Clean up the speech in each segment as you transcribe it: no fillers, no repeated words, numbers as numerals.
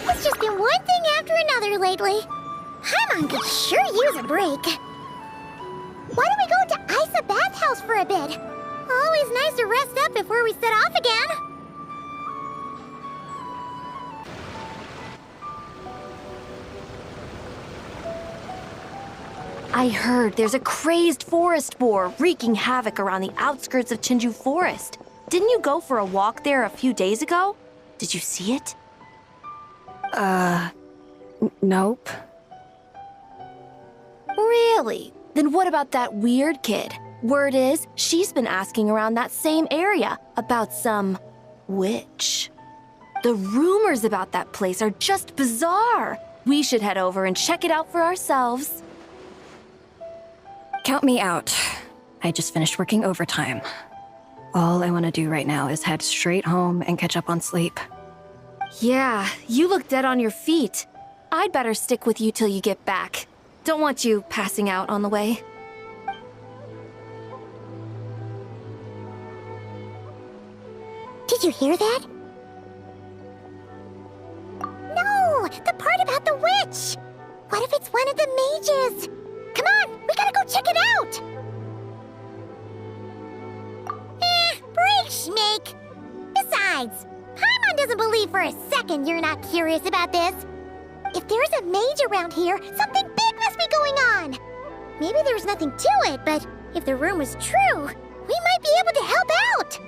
It's just been one thing after another lately. Paimon could sure use a break. Why don't we go to Isa bathhouse for a bit? Always nice to rest up before we set off again. I heard there's a crazed forest boar wreaking havoc around the outskirts of Chinju Forest. Didn't you go for a walk there a few days ago? Did you see it? Nope. Really? Then what about that weird kid? Word is, she's been asking around that same area about some witch. The rumors about that place are just bizarre. We should head over and check it out for ourselves. Count me out. I just finished working overtime. All I want to do right now is head straight home and catch up on sleep. Yeah, you look dead on your feet. I'd better stick with you till you get back. Don't want you passing out on the way. Did you hear that? No! The part about the witch! What if it's one of the mages? Come on! We gotta go check it out! Break, Schmake! Besides, Paimon doesn't believe for a second you're not curious about this. If there's a mage around here, something big must be going on! Maybe there's nothing to it, but if the rumor is true, we might be able to help out!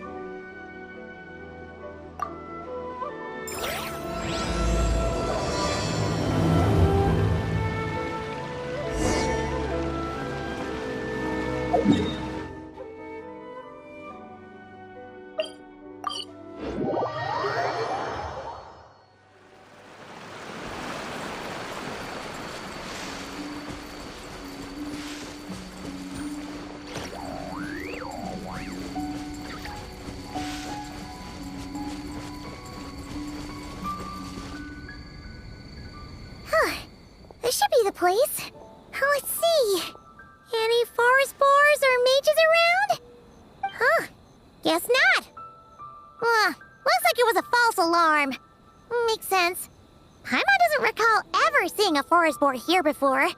This should be the place. Let's see. Any forest boars or mages around? Huh. Guess not. Looks like it was a false alarm. Makes sense. Paimon doesn't recall ever seeing a forest boar here before. And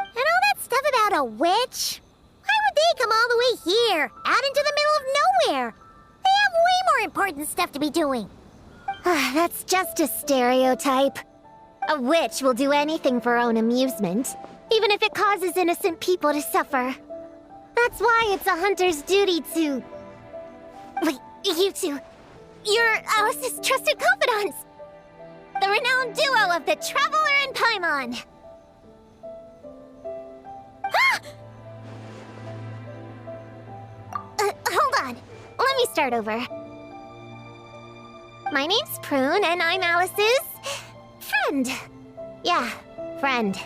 all that stuff about a witch? Why would they come all the way here, out into the middle of nowhere? They have way more important stuff to be doing. That's just a stereotype. A witch will do anything for her own amusement, even if it causes innocent people to suffer. That's why it's a hunter's duty to... Wait, you two. You're Alice's trusted confidants. The renowned duo of the Traveler and Paimon. Hold on. Let me start over. My name's Prune, and I'm Alice's... friend. Yeah, friend.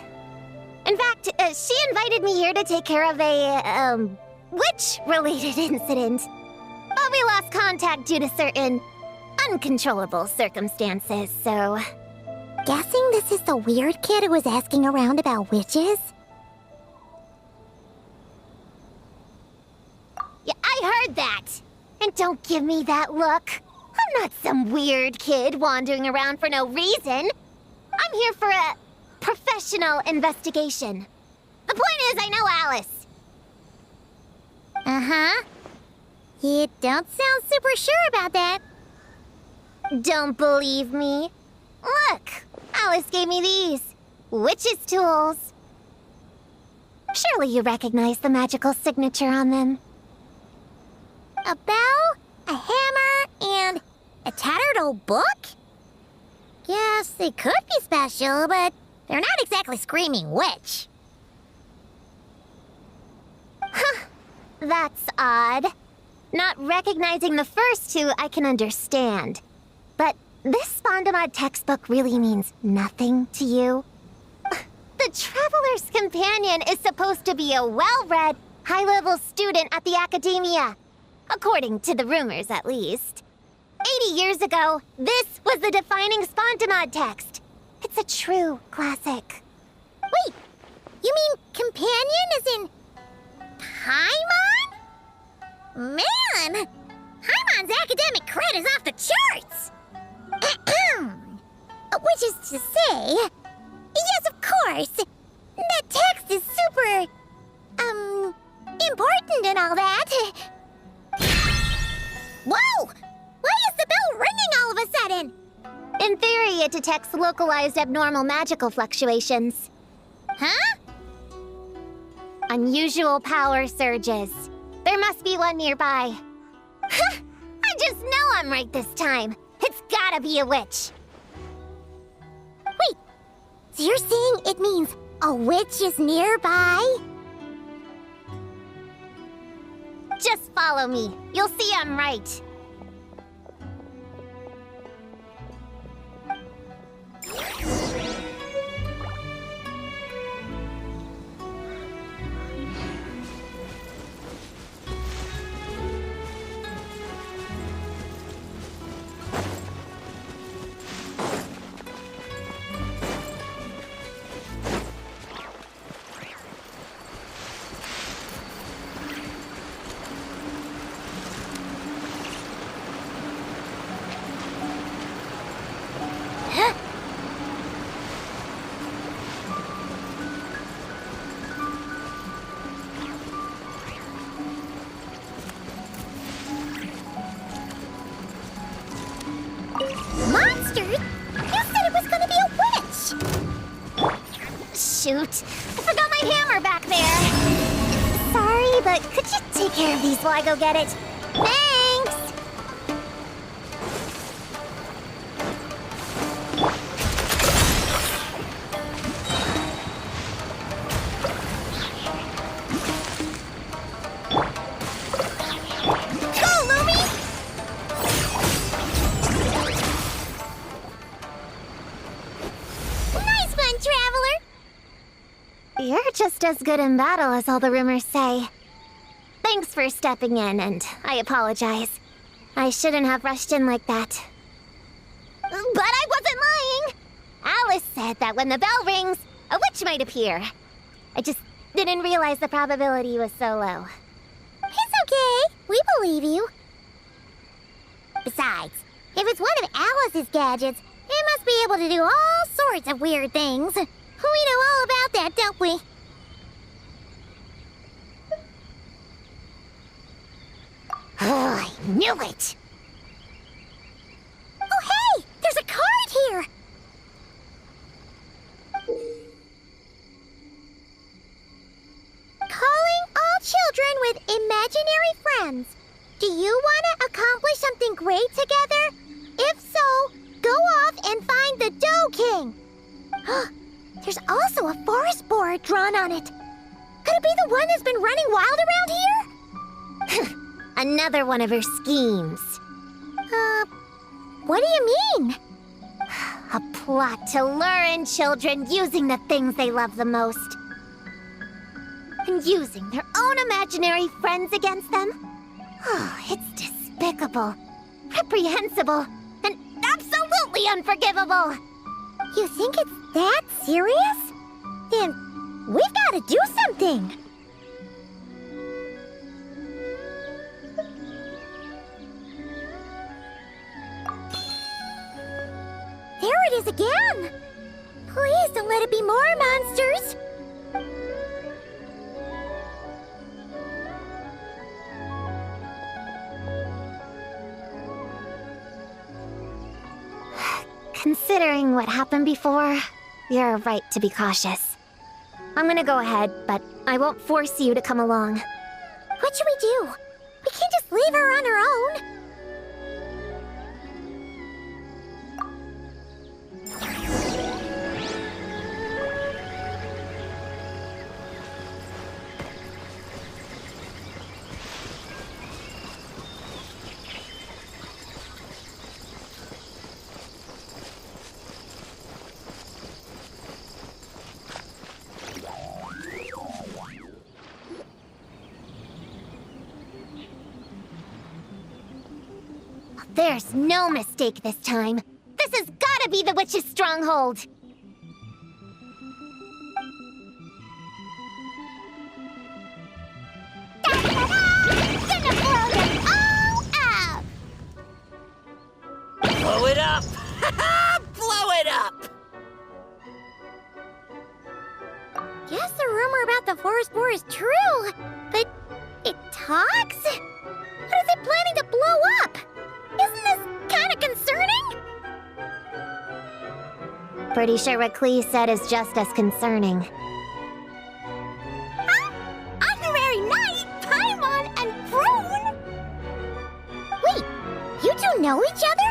In fact, she invited me here to take care of a, witch-related incident. But we lost contact due to certain uncontrollable circumstances, so... Guessing this is the weird kid who was asking around about witches? Yeah, I heard that! And don't give me that look. I'm not some weird kid wandering around for no reason. I'm here for a professional investigation. The point is, I know Alice. Uh-huh. You don't sound super sure about that. Don't believe me? Look, Alice gave me these. Witch's tools. Surely you recognize the magical signature on them. A bell, a hammer, and a tattered old book? Yes, they could be special, but they're not exactly screaming witch. Huh, that's odd. Not recognizing the first two I can understand. But this Spondamod textbook really means nothing to you? The Traveler's Companion is supposed to be a well-read, high-level student at the Academia. According to the rumors, at least. 80 years ago, this was the defining Spondamod text. It's a true classic. Wait, you mean companion as in... Paimon? Man! Paimon's academic cred is off the charts! to say. Yes, of course. That text is super, important and all that. Whoa! Why is the bell ringing all of a sudden? In theory, it detects localized abnormal magical fluctuations. Huh? Unusual power surges. There must be one nearby. I just know I'm right this time. It's gotta be a witch. Wait, so you're saying it means a witch is nearby? Just follow me. You'll see I'm right. Monsters? You said it was gonna be a witch! Shoot, I forgot my hammer back there. Sorry, but could you take care of these while I go get it? Thanks! You're just as good in battle as all the rumors say. Thanks for stepping in, and I apologize. I shouldn't have rushed in like that. But I wasn't lying! Alice said that when the bell rings, a witch might appear. I just didn't realize the probability was so low. It's okay. We believe you. Besides, if it's one of Alice's gadgets, it must be able to do all sorts of weird things. We know all about that, don't we? Oh, I knew it! Oh, hey! There's a card here! Calling all children with imaginary friends. Do you want to accomplish something great together? If so, go off and find the Dough King. There's also a forest boar drawn on it. Could it be the one that's been running wild around here? Another one of her schemes. What do you mean? A plot to lure in children using the things they love the most. And using their own imaginary friends against them? Oh, it's despicable, reprehensible, and absolutely unforgivable. You think it's that serious? Then we've got to do something. There it is again. Please don't let it be more monsters. Considering what happened before, you're right to be cautious. I'm gonna go ahead, but I won't force you to come along. What should we do? We can't just leave her on her own. There's no mistake this time. This has gotta be the witch's stronghold. Gonna blow them all up! Blow it up! Blow it up! rumor about the forest boar is true, but it talks? What is it planning to blow up? Isn't this kind of concerning? Pretty sure what Klee said is just as concerning. Huh? Honorary Knight, Paimon, and Prune? Wait, you two know each other?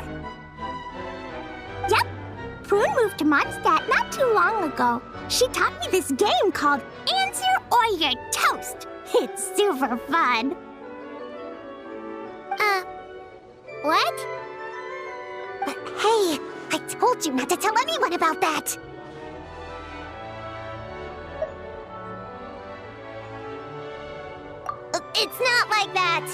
Yep. Prune moved to Mondstadt not too long ago. She taught me this game called Answer or You're Toast. It's super fun. What? But hey, I told you not to tell anyone about that. It's not like that.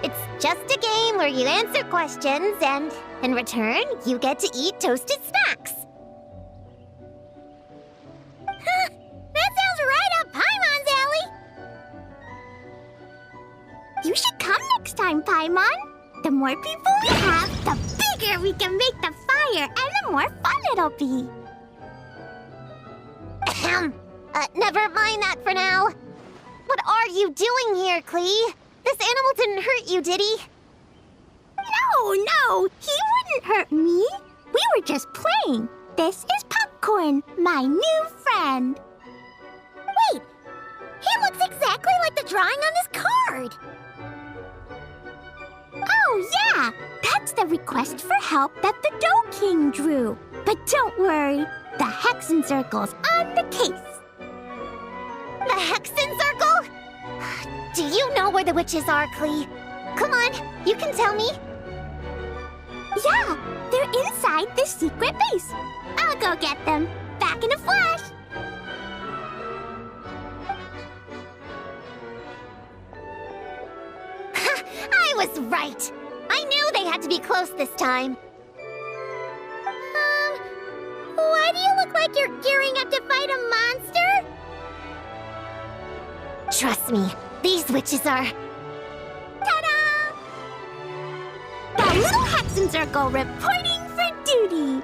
It's just a game where you answer questions and, in return, you get to eat toasted snacks. Huh, that sounds right up Paimon's alley. You should come next time, Paimon. The more people we have, the bigger we can make the fire, and the more fun it'll be. Never mind that for now. What are you doing here, Klee? This animal didn't hurt you, did he? No, he wouldn't hurt me. We were just playing. This is Popcorn, my new friend. Wait, he looks exactly like the drawing on this card. Oh, yeah! That's the request for help that the Dough King drew. But don't worry, the Hexen Circle's on the case. The Hexen Circle? Do you know where the witches are, Klee? Come on, you can tell me. Yeah, they're inside this secret base. I'll go get them. Back in a flash. I was right. I knew they had to be close this time. Why do you look like you're gearing up to fight a monster? Trust me, these witches are... Ta-da! The Little Hexen Circle reporting for duty.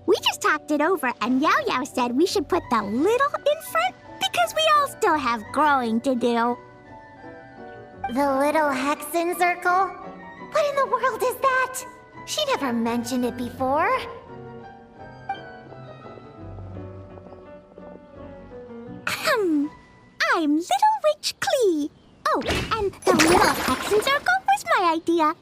We just talked it over, and Yao Yao said we should put the little in front because we all still have growing to do. The Little Hexen Circle? What in the world is that? She never mentioned it before. I'm Little Witch Klee. Oh, and the Little Hexen Circle was my idea.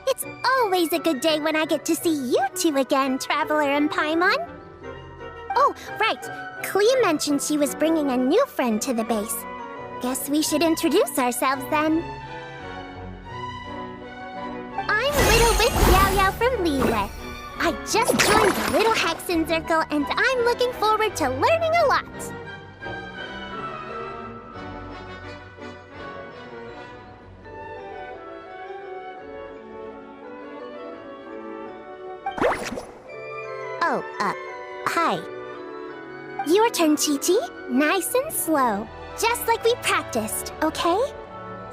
It's always a good day when I get to see you two again, Traveler and Paimon. Oh, right. Klee mentioned she was bringing a new friend to the base. Guess we should introduce ourselves then. I'm Little Witch Yao Yao from Liyue. I just joined the Little Hexen Circle and I'm looking forward to learning a lot. Oh, hi. Your turn, Chi-Chi. Nice and slow. Just like we practiced, okay?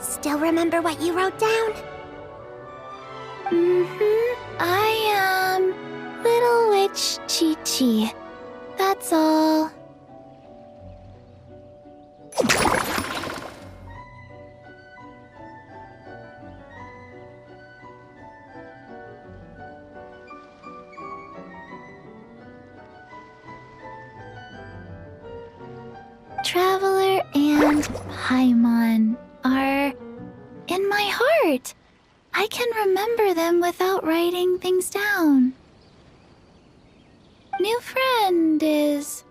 Still remember what you wrote down? I am Little Witch Chi-Chi. That's all. Traveler and Paimon are in my heart. I can remember them without writing things down. New friend is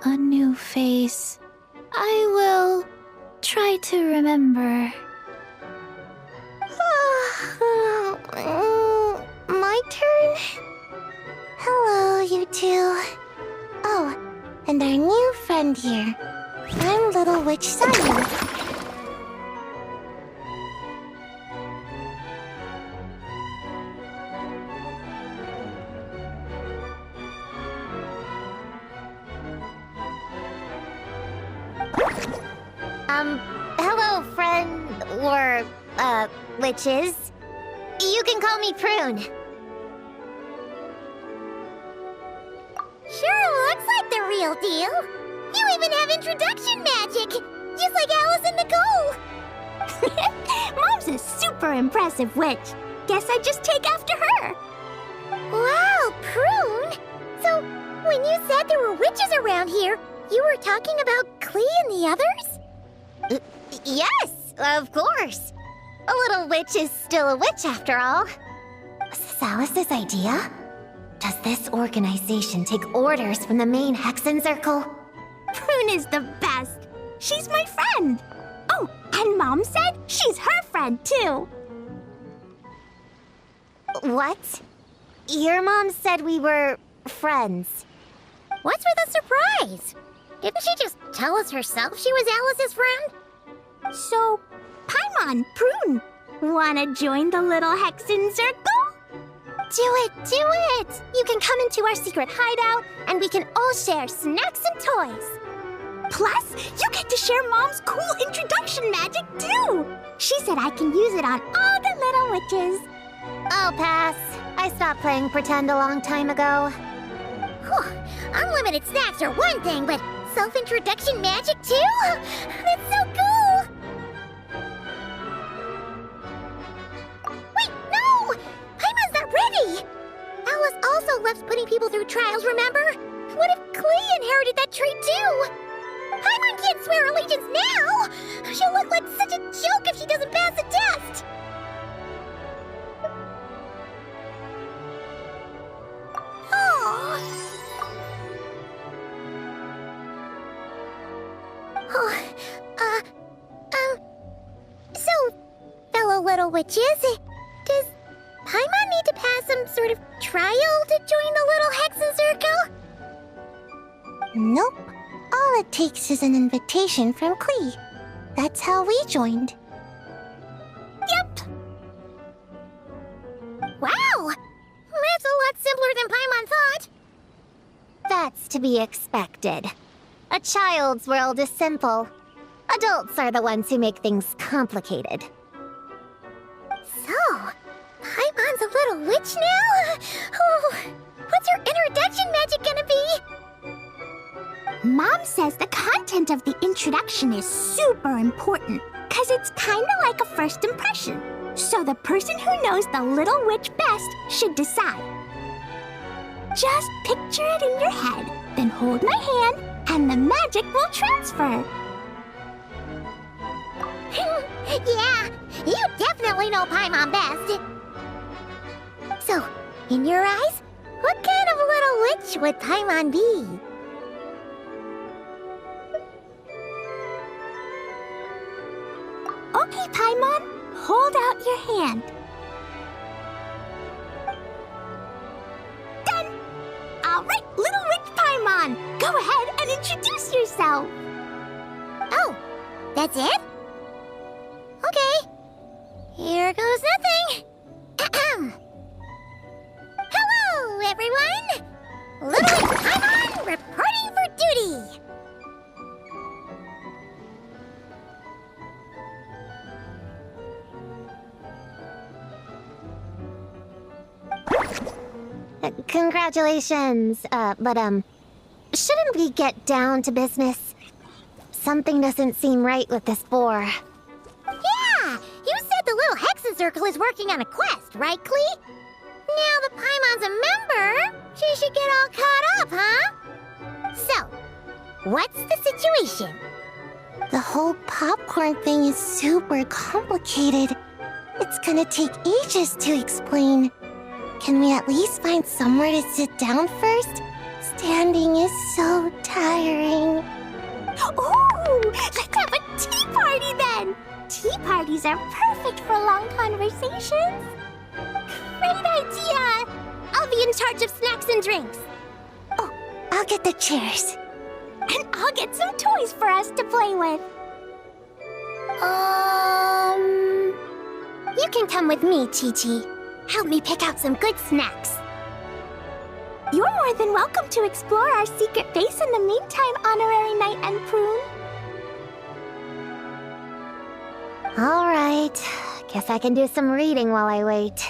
a new face. I will try to remember. My turn? Hello, you two. Oh, and our new friend here. I'm Little Witch Sayu. Hello, friend, or, witches. You can call me Prune. Sure looks like the real deal. You even have introduction magic, just like Alice and Nicole. Mom's a super impressive witch. Guess I just take after her. Wow, Prune! So, when you said there were witches around here, you were talking about Klee and the others? Yes, of course. A little witch is still a witch after all. Was this Alice's idea? Does this organization take orders from the main Hexen Circle? Prune is the best. She's my friend. Oh, and Mom said she's her friend too. What? Your mom said we were friends. What's with the surprise? Didn't she just tell us herself she was Alice's friend? So, Paimon, Prune, wanna join the little Hexen Circle? Do it, do it! You can come into our secret hideout, and we can all share snacks and toys. Plus, you get to share Mom's cool introduction magic too. She said I can use it on all the little witches. I'll pass. I stopped playing pretend a long time ago. Whew. Unlimited snacks are one thing, but self-introduction magic too? That's so cool! Wait, no! Paimon's not ready! Alice also loves putting people through trials, remember? What if Klee inherited that trait too? Paimon can't swear allegiance now! She'll look like such a joke if she doesn't pass the test! So, fellow little witches, does Paimon need to pass some sort of trial to join the little Hexen Circle? Nope. All it takes is an invitation from Klee. That's how we joined. Yep. Wow! That's a lot simpler than Paimon thought. That's to be expected. A child's world is simple. Adults are the ones who make things complicated. So, Paimon's a little witch now? Oh, what's her introduction magic gonna be? Mom says the content of the introduction is super important, because it's kind of like a first impression. So the person who knows the little witch best should decide. Just picture it in your head, then hold my hand, and the magic will transfer. Yeah, you definitely know Paimon best. So, in your eyes, what kind of little witch would Paimon be? Okay, Paimon, hold out your hand. Done! All right, little witch Paimon, go ahead and introduce yourself. Oh, that's it? Okay. Here goes nothing. Ahem. Hello, everyone! Little Witch Paimon reporting for duty! Congratulations, but shouldn't we get down to business? Something doesn't seem right with this boar. Yeah! You said the little Hexen Circle is working on a quest, right, Klee? Now that Paimon's a member, she should get all caught up, huh? So, what's the situation? The whole popcorn thing is super complicated. It's gonna take ages to explain. Can we at least find somewhere to sit down first? Standing is so tiring. Ooh, let's have a tea party then! Tea parties are perfect for long conversations. Great idea! I'll be in charge of snacks and drinks. Oh, I'll get the chairs. And I'll get some toys for us to play with. You can come with me, Chi-Chi. Help me pick out some good snacks. You're more than welcome to explore our secret base in the meantime, Honorary Knight and Prune. All right. Guess I can do some reading while I wait.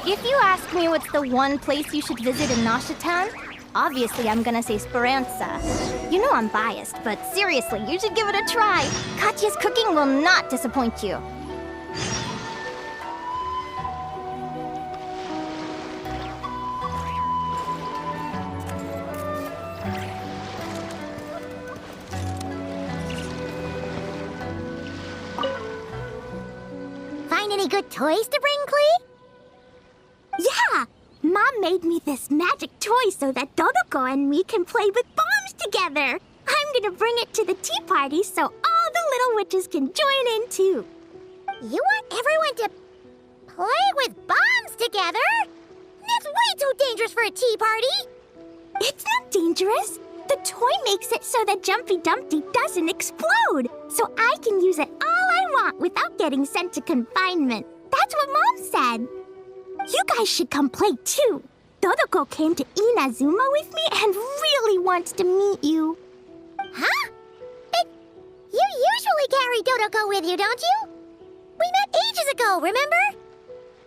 If you ask me what's the one place you should visit in Town, obviously I'm gonna say Speranza. You know I'm biased, but seriously, you should give it a try. Katya's cooking will not disappoint you. Find any good toys to bring, Clee? Yeah! Mom made me this magic toy so that Dodoko and me can play with bombs together. I'm gonna bring it to the tea party so all the little witches can join in too. You want everyone to play with bombs together? That's way too dangerous for a tea party! It's not dangerous. The toy makes it so that Jumpy Dumpty doesn't explode, so I can use it all I want without getting sent to confinement. That's what Mom said. You guys should come play too. Dodoko came to Inazuma with me and really wants to meet you. Huh? But you usually carry Dodoko with you, don't you? We met ages ago, remember?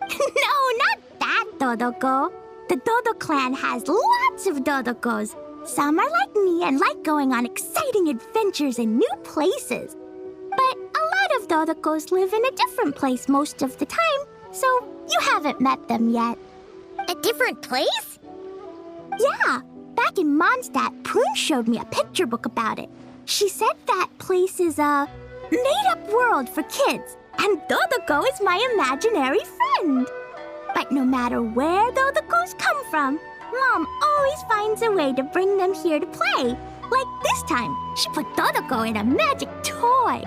No, not that Dodoko. The Dodo clan has lots of Dodokos. Some are like me and like going on exciting adventures in new places. But a lot of Dodokos live in a different place most of the time, so you haven't met them yet. A different place? Yeah, back in Mondstadt, Prune showed me a picture book about it. She said that place is a made-up world for kids, and Dodoko is my imaginary friend. But no matter where Dodokos come from, Mom always finds a way to bring them here to play. Like this time, she put Dodoko in a magic toy.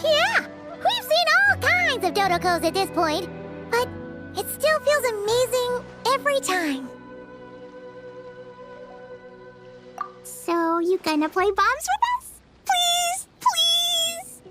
Yeah, we've seen all kinds of Dodokos at this point, but it still feels amazing every time. So, you gonna play bombs with us? Please, please!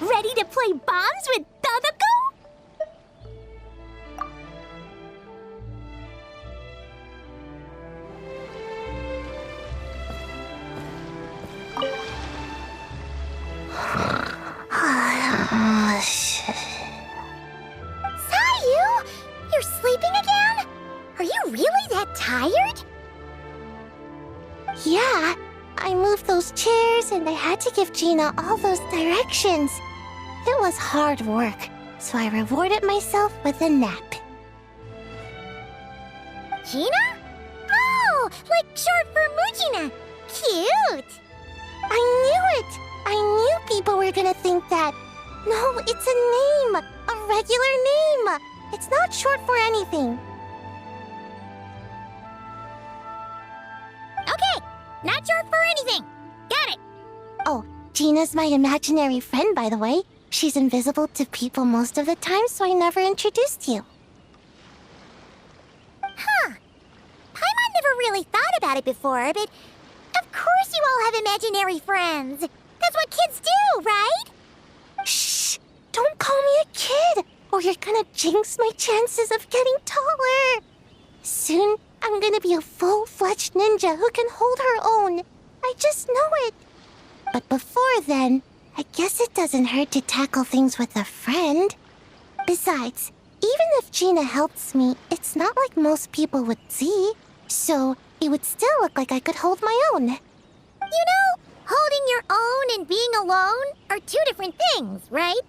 Ready to play bombs with Dodoko? Sayu, you're sleeping again? Are you really that tired? Yeah, I moved those chairs and I had to give Gina all those directions. It was hard work, so I rewarded myself with a nap. Gina? Oh, like short for Mujina. Cute. I knew it! I knew people were gonna think that. No, it's a name! A regular name! It's not short for anything. Okay, not short for anything. Got it. Oh, Gina's my imaginary friend, by the way. She's invisible to people most of the time, so I never introduced you. Huh. Paimon never really thought about it before, but of course you all have imaginary friends. That's what kids do, right? Shh! Don't call me a kid, or you're gonna jinx my chances of getting taller. Soon, I'm gonna be a full-fledged ninja who can hold her own. I just know it. But before then, I guess it doesn't hurt to tackle things with a friend. Besides, even if Gina helps me, it's not like most people would see. So, it would still look like I could hold my own. You know, holding your own and being alone are two different things, right?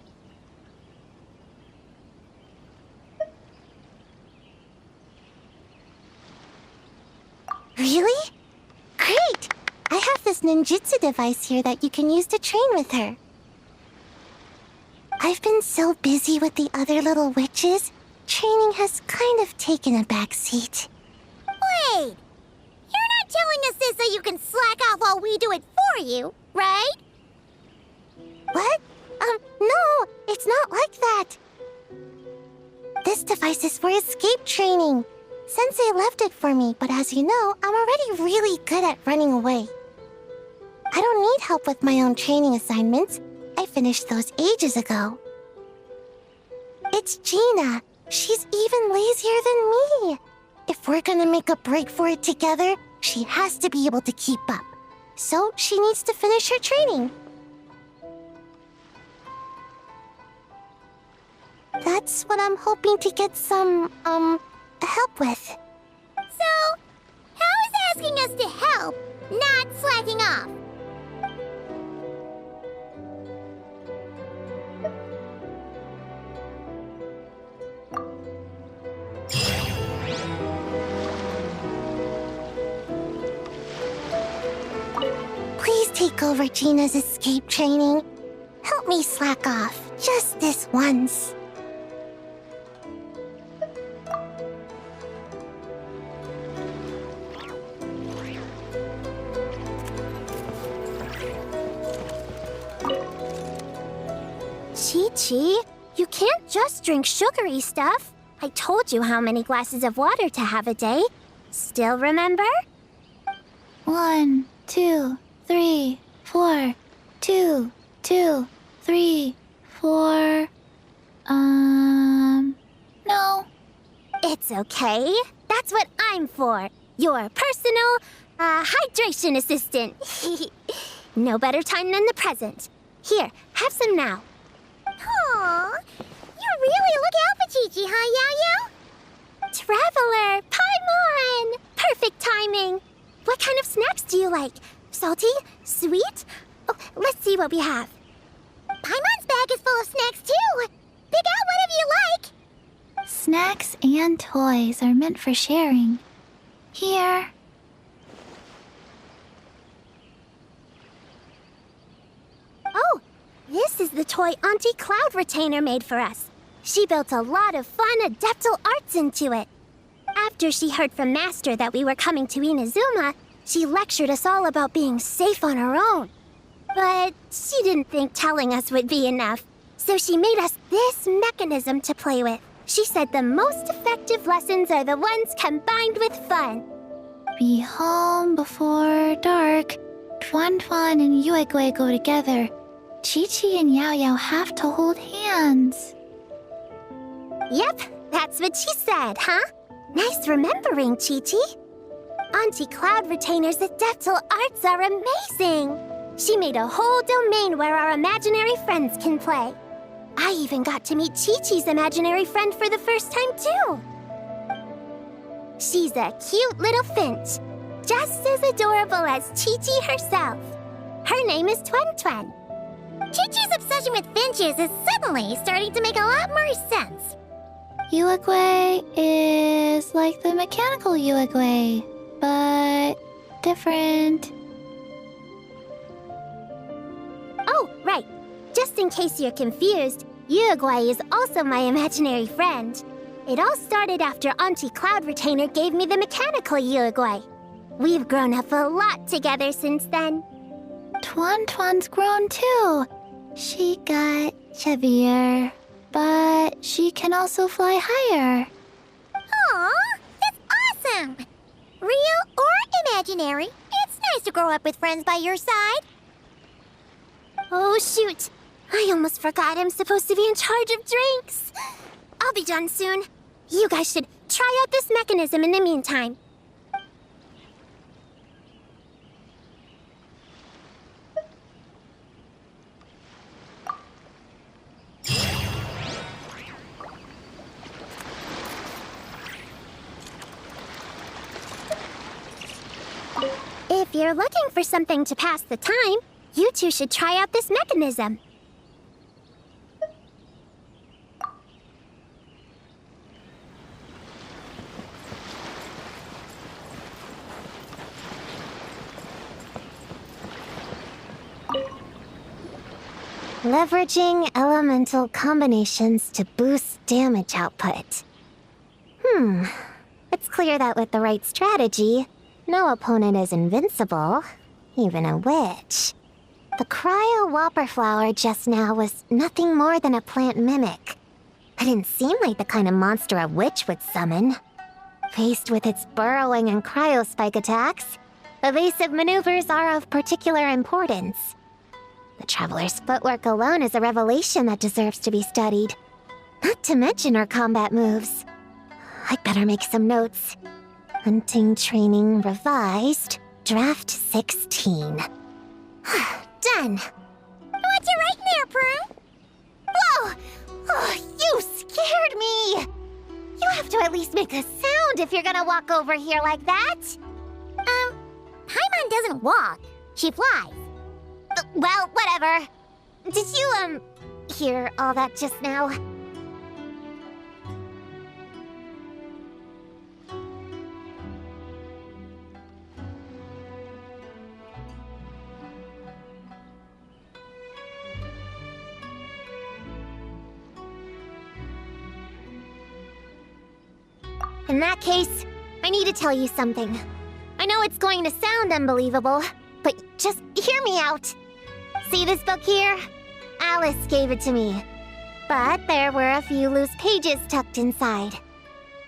Really? Great! I have this ninjutsu device here that you can use to train with her. I've been so busy with the other little witches, training has kind of taken a backseat. Wait! You're not telling us this so you can slack off while we do it for you, right? What? No, it's not like that. This device is for escape training. Sensei left it for me, but as you know, I'm already really good at running away. I don't need help with my own training assignments. I finished those ages ago. It's Gina. She's even lazier than me. If we're gonna make a break for it together, she has to be able to keep up. So she needs to finish her training. That's what I'm hoping to get some, help with. So, how is asking us to help not slacking off? Please take over Gina's escape training. Help me slack off, just this once. Chi-Chi, you can't just drink sugary stuff. I told you how many glasses of water to have a day. Still remember? 1, 2, 3, 4. 2, 2, 3, 4. No. It's okay. That's what I'm for. Your personal, hydration assistant. No better time than the present. Here, have some now. Aw, you really look out for Chi-Chi, huh, Yao-Yao? Traveler, Paimon! Perfect timing. What kind of snacks do you like? Salty? Sweet? Oh, let's see what we have. Paimon's bag is full of snacks, too. Pick out whatever you like. Snacks and toys are meant for sharing. Here. Oh, this is the toy Auntie Cloud Retainer made for us. She built a lot of fun adeptal arts into it. After she heard from Master that we were coming to Inazuma, she lectured us all about being safe on her own. But she didn't think telling us would be enough, so she made us this mechanism to play with. She said the most effective lessons are the ones combined with fun. Be home before dark. Tuan Tuan and Yuegui go together. Chi-Chi and Yao Yao have to hold hands. Yep, that's what she said, huh? Nice remembering, Chi-Chi. Auntie Cloud Retainer's adeptal arts are amazing. She made a whole domain where our imaginary friends can play. I even got to meet Chi-Chi's imaginary friend for the first time, too. She's a cute little finch, just as adorable as Chi-Chi herself. Her name is Tuan Tuan. Chi-Chi's obsession with finches is suddenly starting to make a lot more sense. Yuegui is like the mechanical Yuegui, but different. Oh, right. Just in case you're confused, Uruguay is also my imaginary friend. It all started after Auntie Cloud Retainer gave me the mechanical Uruguay. We've grown up a lot together since then. Tuan Tuan's grown too. She got chubbier, but she can also fly higher. Aw, that's awesome! Real or imaginary, it's nice to grow up with friends by your side. Oh, shoot. I almost forgot I'm supposed to be in charge of drinks. I'll be done soon. You guys should try out this mechanism in the meantime. If you're looking for something to pass the time, you two should try out this mechanism. Leveraging elemental combinations to boost damage output. It's clear that with the right strategy, no opponent is invincible, even a witch. The cryo whopper flower just now was nothing more than a plant mimic. It didn't seem like the kind of monster a witch would summon. Faced with its burrowing and cryospike attacks, evasive maneuvers are of particular importance. The Traveler's footwork alone is a revelation that deserves to be studied. Not to mention her combat moves. I'd better make some notes. Hunting Training Revised, Draft 16. Done. What you writing there, Prune? Whoa! Oh, you scared me! You have to at least make a sound if you're gonna walk over here like that. Paimon doesn't walk. She flies. Well, whatever. Did you, hear all that just now? In that case, I need to tell you something. I know it's going to sound unbelievable, but just hear me out. See this book here? Alice gave it to me. But there were a few loose pages tucked inside.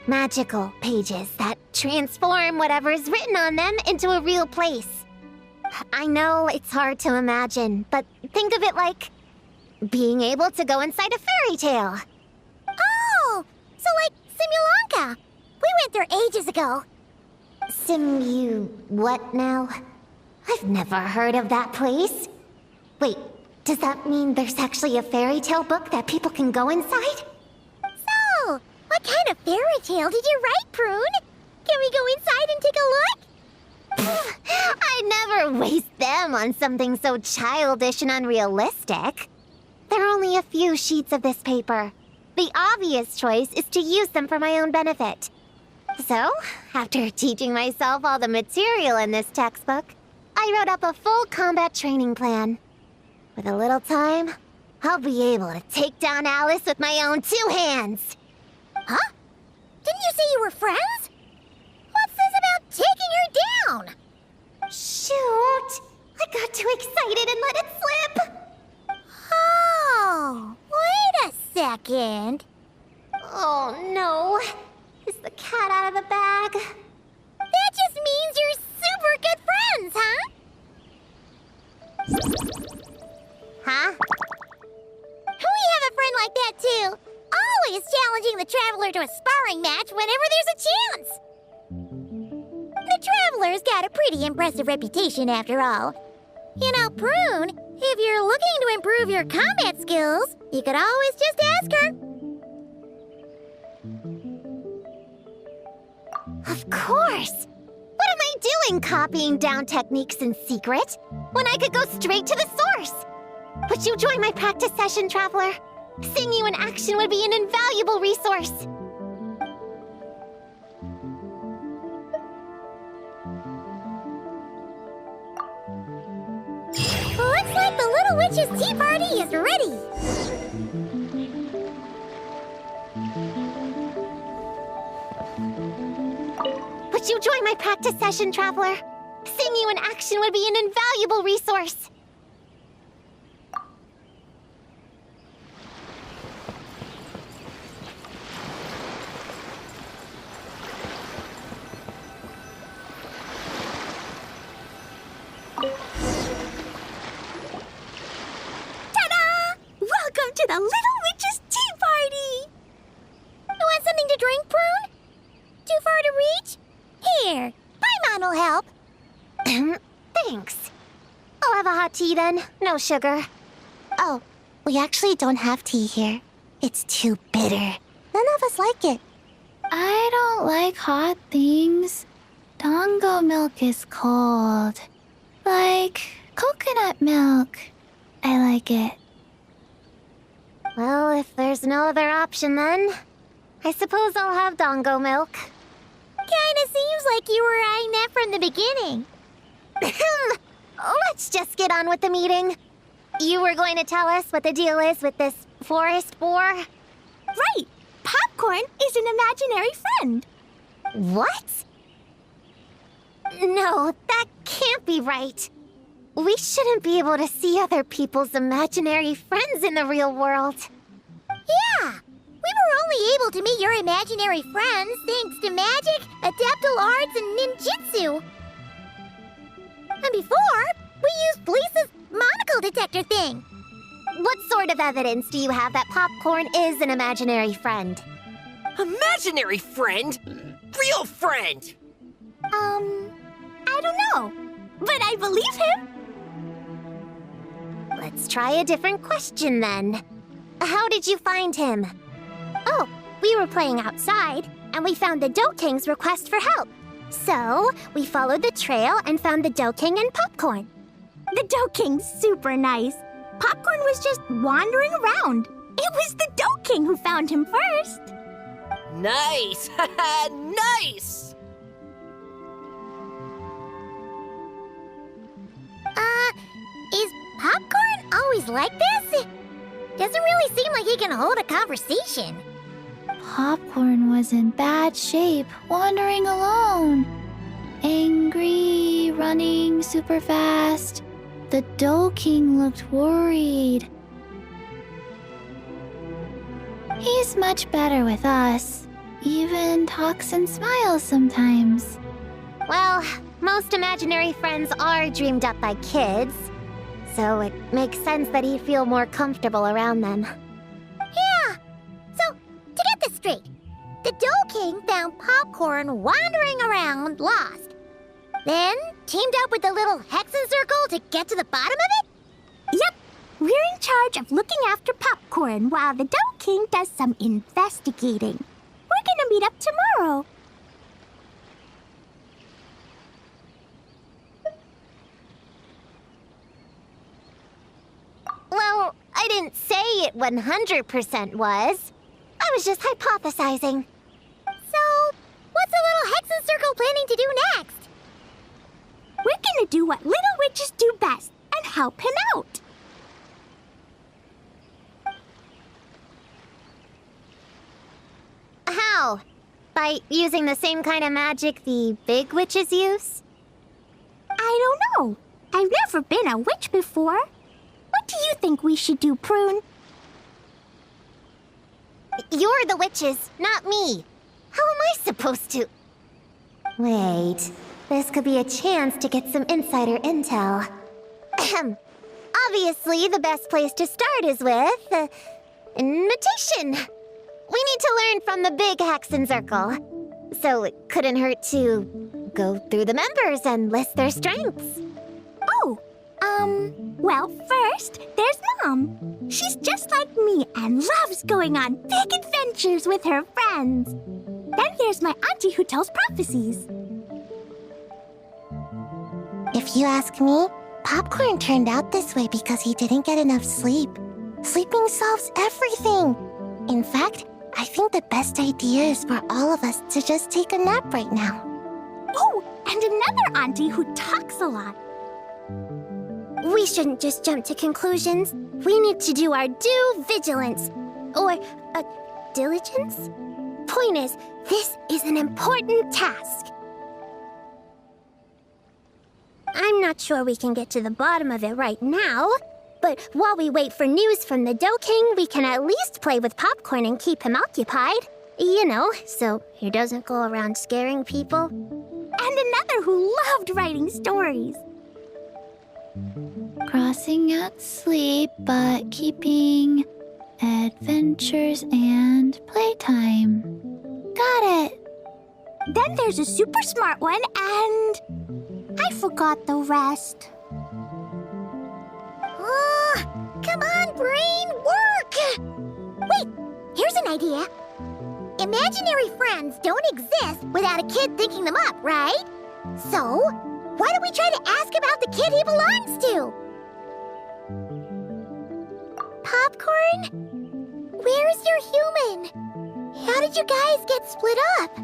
Magical pages that transform whatever is written on them into a real place. I know it's hard to imagine, but think of it like being able to go inside a fairy tale. Oh, so like Simulanka. We went there ages ago. What now? I've never heard of that place. Wait, does that mean there's actually a fairy tale book that people can go inside? So, what kind of fairy tale did you write, Prune? Can we go inside and take a look? I'd never waste them on something so childish and unrealistic. There are only a few sheets of this paper. The obvious choice is to use them for my own benefit. So, after teaching myself all the material in this textbook, I wrote up a full combat training plan. With a little time, I'll be able to take down Alice with my own 2 hands. Huh? Didn't you say you were friends? What's this about taking her down? Shoot! I got too excited and let it slip! Oh, wait a second. Oh no! Is the cat out of the bag? That just means you're super good friends, huh? Huh? We have a friend like that too. Always challenging the Traveler to a sparring match whenever there's a chance. The Traveler's got a pretty impressive reputation after all. You know, Prune, if you're looking to improve your combat skills, you could always just ask her. Of course! What am I doing copying down techniques in secret when I could go straight to the source? Would you join my practice session, Traveler? Seeing you in action would be an invaluable resource. Looks like the Little Witch's tea party is ready. Would you join my practice session, Traveler? Seeing you in action would be an invaluable resource. Ta-da! Welcome to the Little Witch's tea party! You want something to drink, Prune? Too far to reach? Here, Paimon will help. Thanks. I'll have a hot tea then. No sugar. Oh, we actually don't have tea here. It's too bitter. None of us like it. I don't like hot things. Dango milk is cold. Like coconut milk. I like it. Well, if there's no other option then, I suppose I'll have Dongo milk. Kinda seems like you were eyeing that from the beginning. Let's just get on with the meeting. You were going to tell us what the deal is with this forest boar? Right! Popcorn is an imaginary friend. What? No, that can't be right. We shouldn't be able to see other people's imaginary friends in the real world. Yeah! We were only able to meet your imaginary friends thanks to magic, adeptal arts, and ninjutsu. And before, we used Fleece's monocle detector thing. What sort of evidence do you have that Popcorn is an imaginary friend? Imaginary friend? Real friend! I don't know. But I believe him. Let's try a different question then. How did you find him? Oh, we were playing outside, and we found the Dough King's request for help. So, we followed the trail and found the Dough King and Popcorn. The Dough King's super nice. Popcorn was just wandering around. It was the Dough King who found him first. Nice! Nice! Is Popcorn always like this? Doesn't really seem like he can hold a conversation. Popcorn was in bad shape, wandering alone. Angry, running super fast. The Dough King looked worried. He's much better with us. Even talks and smiles sometimes. Well, most imaginary friends are dreamed up by kids, so it makes sense that he'd feel more comfortable around them. Yeah! So, to get this straight, the Dough King found Popcorn wandering around, lost. Then teamed up with the little Hexen Circle to get to the bottom of it? Yep. We're in charge of looking after Popcorn while the Dough King does some investigating. We're gonna meet up tomorrow. Well, I didn't say it 100% was. I was just hypothesizing. So, what's the little Hexen Circle planning to do next? We're gonna do what little witches do best and help him out. How? By using the same kind of magic the big witches use? I don't know. I've never been a witch before. What do you think we should do, Prune? You're the witches, not me. How am I supposed to... Wait, this could be a chance to get some insider intel. Ahem. Obviously, the best place to start is with... invitation. We need to learn from the big Hexen Circle. So it couldn't hurt to go through the members and list their strengths. Oh, well, first, there's Mom. She's just like me and loves going on big adventures with her friends. Then there's my auntie who tells prophecies. If you ask me, Popcorn turned out this way because he didn't get enough sleep. Sleeping solves everything. In fact, I think the best idea is for all of us to just take a nap right now. Oh, and another auntie who talks a lot. We shouldn't just jump to conclusions. We need to do our due vigilance. Or, diligence? Point is, this is an important task. I'm not sure we can get to the bottom of it right now, but while we wait for news from the Dough King, we can at least play with Popcorn and keep him occupied. You know, so he doesn't go around scaring people. And another who loved writing stories. Crossing out sleep, but keeping adventures and playtime. Got it. Then there's a super smart one, and I forgot the rest. Come on, brain, work! Wait, here's an idea. Imaginary friends don't exist without a kid thinking them up, right? So, Why don't we try to ask about the kid he belongs to? Popcorn? Where's your human? How did you guys get split up?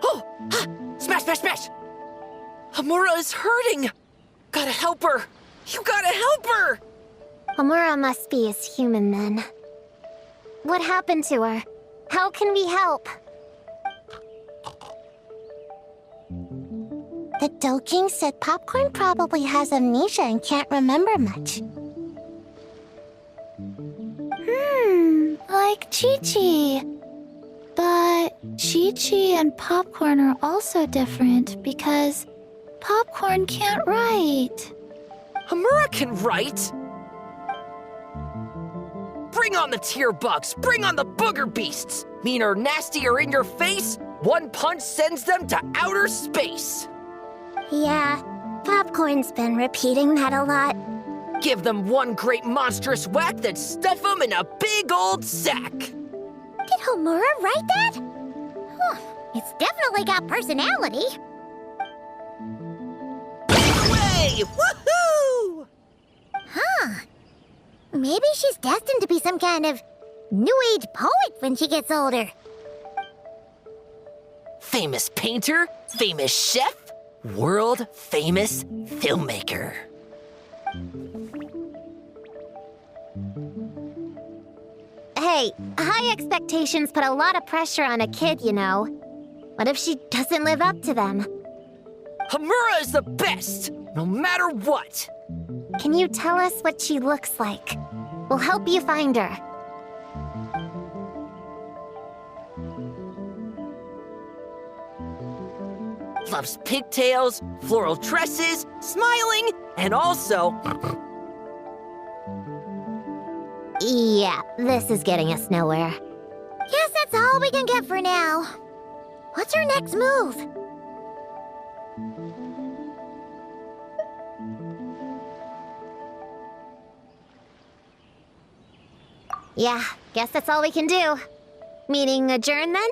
Oh! Ha! Smash, smash, smash! Hamura is hurting! Gotta help her! You gotta help her! Amura must be his human then. What happened to her? How can we help? The Doking said Popcorn probably has amnesia and can't remember much. Like Chi-Chi. But Chi-Chi and Popcorn are also different because Popcorn can't write. Hamura can write! Bring on the tear bugs! Bring on the booger beasts! Mean or nasty or in your face, one punch sends them to outer space! Yeah, Popcorn's been repeating that a lot. Give them one great monstrous whack, then stuff them in a big old sack! Did Homura write that? Huh, it's definitely got personality. Way! Woohoo! Huh. Maybe she's destined to be some kind of new age poet when she gets older. Famous painter, famous chef, world famous filmmaker. Hey, high expectations put a lot of pressure on a kid, you know. What if she doesn't live up to them? Hamura is the best, no matter what. Can you tell us what she looks like? We'll help you find her. Loves pigtails, floral dresses, smiling, and also... Yeah, this is getting us nowhere. Guess that's all we can get for now. What's her next move? Yeah, guess that's all we can do. Meeting adjourn then?